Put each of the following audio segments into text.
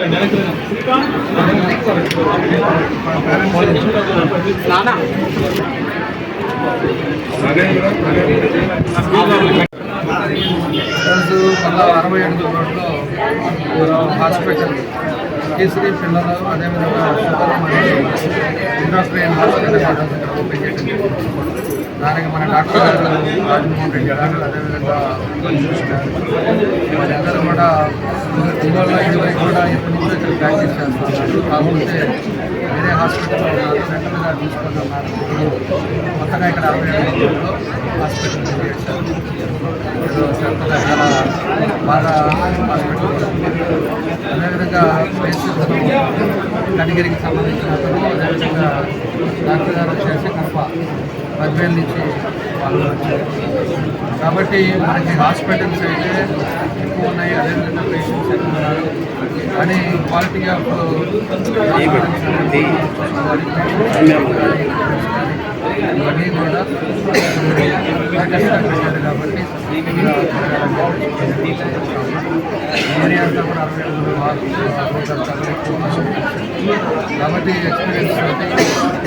మళ్ళా 67 రోడ్లో హాస్పిటల్ కేసరి పిల్లలు అదేవిధంగా షుగర్ మరియు ఇండస్ట్రియల్ హాస్పిటల్ ఓపెన్ చేయడం. దానికి మన డాక్టర్ గారు రాజమోహన్ రెడ్డి గారు అదేవిధంగా వాళ్ళందరూ కూడా 2020 కూడా ఎప్పటి నుంచో ఇక్కడ ప్రాక్టీస్ చేస్తున్నారు. కాకపోతే వేరే హాస్పిటల్లో సెంటర్గా తీసుకుంటున్నారు. కొత్తగా ఇక్కడ 67 రోడ్లో హాస్పిటల్ చేశారు. సెంటర్గా చాలా బాగా హాస్పిటల్. అదేవిధంగా కనిగిరికి సంబంధించిన అదేవిధంగా డాక్టర్ గారు వచ్చేసి కడప 10,000 నుంచి వాళ్ళు వచ్చారు. కాబట్టి మనకి హాస్పిటల్స్ అయితే ఎక్కువ ఉన్నాయి, అదేవిధంగా పేషెంట్స్ ఎక్కువ ఉన్నారు. కానీ క్వాలిటీ ఆఫ్ ఇవన్నీ కూడా పెట్టారు. కాబట్టి ఏరియా అంతా కూడా 67 కాబట్టి ఎక్స్పీరియన్స్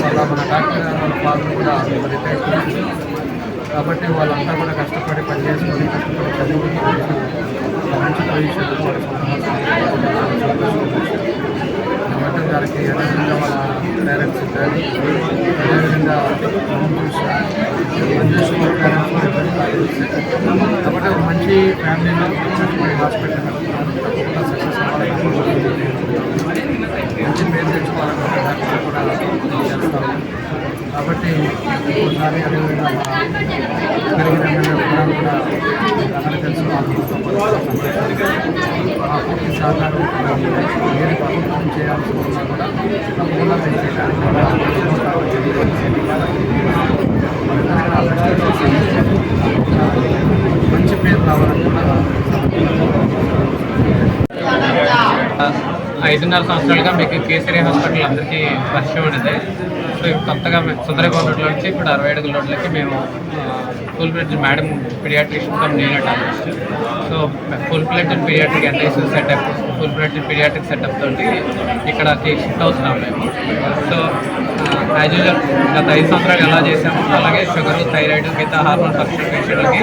వాళ్ళ మన డాక్టర్ గారు వాళ్ళ ఫాదర్ కూడా రిటైర్. కాబట్టి వాళ్ళంతా కూడా కష్టపడి పనిచేసుకొని కష్టపడి చదువుకుని మంచి పొజిషన్ కాబట్టి దానికి అదేవిధంగా వాళ్ళ పేరెంట్స్ కానీ అదేవిధంగా కాబట్టి ఒక మంచి ఫ్యామిలీలో మంచి హాస్పిటల్ సక్సెస్ అవ్వాలని మంచి పేరు తెచ్చుకోవాలనుకుంటే డాక్టర్ కూడా చేస్తాము. కాబట్టి ఒకసారి అదేవిధంగా పెరిగిన కూడా అందరూ తెలుసుకోవాలి. ఆ పూర్తి సహకారం ఏది ప్రభుత్వం చేయాల్సి ఉన్నా కూడా తప్పకుండా చేయడానికి మంచి పేరు రావాలని కూడా 5.5 సంవత్సరాలుగా మీకు కేసరి హాస్పిటల్ అందరికీ పరిచయం అనేది. సో కొత్తగా సుందరగౌడ రోడ్లో నుంచి ఇప్పుడు 67 రోడ్లకి మేము full fledge madam paediatrician cum neonatologist. So full fledge paediatric NICU setup, full fledge paediatric setup తోటి ఇక్కడకి షిఫ్ట్ అవుతున్నాం మేము. సో యాజ్ యూజువల్ గత 5 సంవత్సరాలు ఎలా చేసామో అలాగే షుగర్, థైరాయిడ్, మిగతా హార్మోన్ ఫంక్షన్ పేషెంట్లకి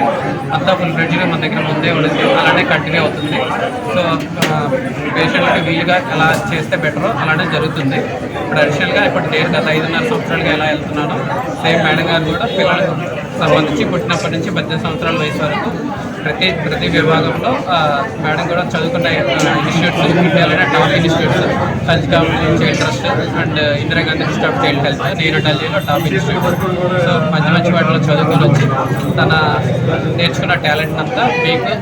అంతా ఫుల్ ఫ్లెడ్జ్గా మన దగ్గర ముందే ఉండేది, అలానే కంటిన్యూ అవుతుంది. సో పేషెంట్లకి వీలుగా ఎలా చేస్తే బెటరో అలానే జరుగుతుంది. ఇప్పుడు అడిషనల్గా ఇప్పుడు నేను గత 5.5 సంవత్సరాలుగా ఎలా వెళ్తున్నానో సేమ్ మేడం గారు కూడా పిల్లలకు సంబంధించి పుట్టినప్పటి నుంచి 18 సంవత్సరాల వయసు వరకు ప్రతి విభాగంలో మేడం కూడా చదువుకున్న ఇన్స్టిట్యూట్స్, ఇండియాలోనే top institutes health child trust and Indira Gandhi institute of child health నియోనటాలజీలో top institute. So మంచి వాటిలో చదువుకొని వచ్చి తన నేర్చుకున్న టాలెంట్ అంతా మీకు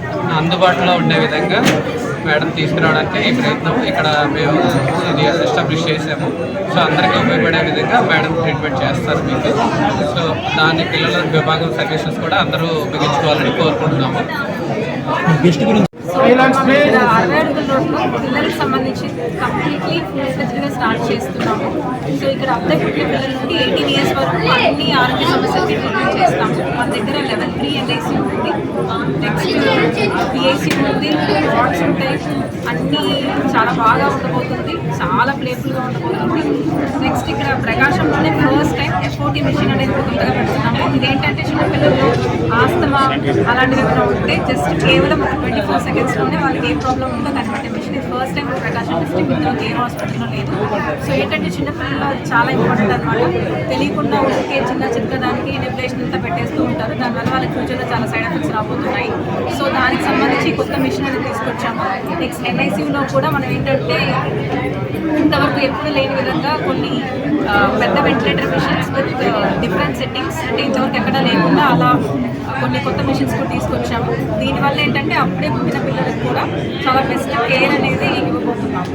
అందుబాటులో ఉండే విధంగా మేడం తీసుకురావడానికి ఈ ప్రయత్నం ఇక్కడ మేము ఇది ఎస్టాబ్లిష్ చేసాము. సో అందరికీ ఉపయోగపడే విధంగా మేడం ట్రీట్మెంట్ చేస్తారు మీకు. సో దాని పిల్లల విభాగం సర్వీసెస్ కూడా అందరూ ఉపయోగించుకోవాలని కోరుకుంటున్నాము. పిల్లలకు సంబంధించి కంప్లీట్లీ ఫుల్ ఫ్లెడ్జ్డ్గా స్టార్ట్ చేస్తున్నాము. సో ఇక్కడ అప్పుడే పుట్టిన పిల్లల నుండి 18 ఇయర్స్ వరకు అన్ని ఆరోగ్య సమస్యలకి ట్రీట్మెంట్ చేస్తాము. మన దగ్గర లెవెల్ 3 ఎన్ఐసి ఉంది, నెక్స్ట్ పిఐసి ఉంది, వార్డ్స్ ఉంటాయి. అన్నీ చాలా బాగా ఉండబోతుంది, చాలా ప్లేఫుల్గా ఉండబోతుంది. నెక్స్ట్ ఇక్కడ ప్రకాశంలోనే ఫస్ట్ టైం FOT మిషన్ అనేది కొత్తగా పెడుతున్నాము. ఇదేంటంటే చిన్నపిల్లలు ఆస్తమా అలాంటివి ఏమైనా ఉంటే జస్ట్ కేవలం 24 సెకండ్స్లోనే వాళ్ళకి ఏ ప్రాబ్లం ఉందో కనిపెట్టే మిషన్. ఇది ఫస్ట్ టైం ప్రకాశం డిస్ట్రిక్ట్ ఇంతవరకు ఏ హాస్పిటల్లో లేదు. సో ఏంటంటే చిన్నపిల్లలు చాలా ఇంపార్టెంట్ అనమాట. తెలియకుండా ఉంటే చిన్న దానికి నెబులేషన్ అంతా పెట్టేస్తూ ఉంటారు. దానివల్ల వాళ్ళకి ఫ్యూచర్లో చాలా సైడ్ ఎఫెక్ట్స్ రాబోతున్నాయి. సో దానికి సంబంధించి కొత్త మిషన్ అనేది తీసుకొచ్చాము. నెక్స్ట్ NICUలో కూడా మనం ఏంటంటే ఇంతవరకు ఎప్పుడు లేని విధంగా కొన్ని పెద్ద ventilator machines with different settings అంటే ఇంతవరకు ఎక్కడా లేకుండా అలా కొన్ని కొత్త మిషన్స్ కూడా తీసుకొచ్చాము. దీనివల్ల ఏంటంటే అప్పుడే పుట్టిన పిల్లలకు కూడా చాలా బెస్ట్ కేర్ అనేది ఇవ్వబోతున్నాము.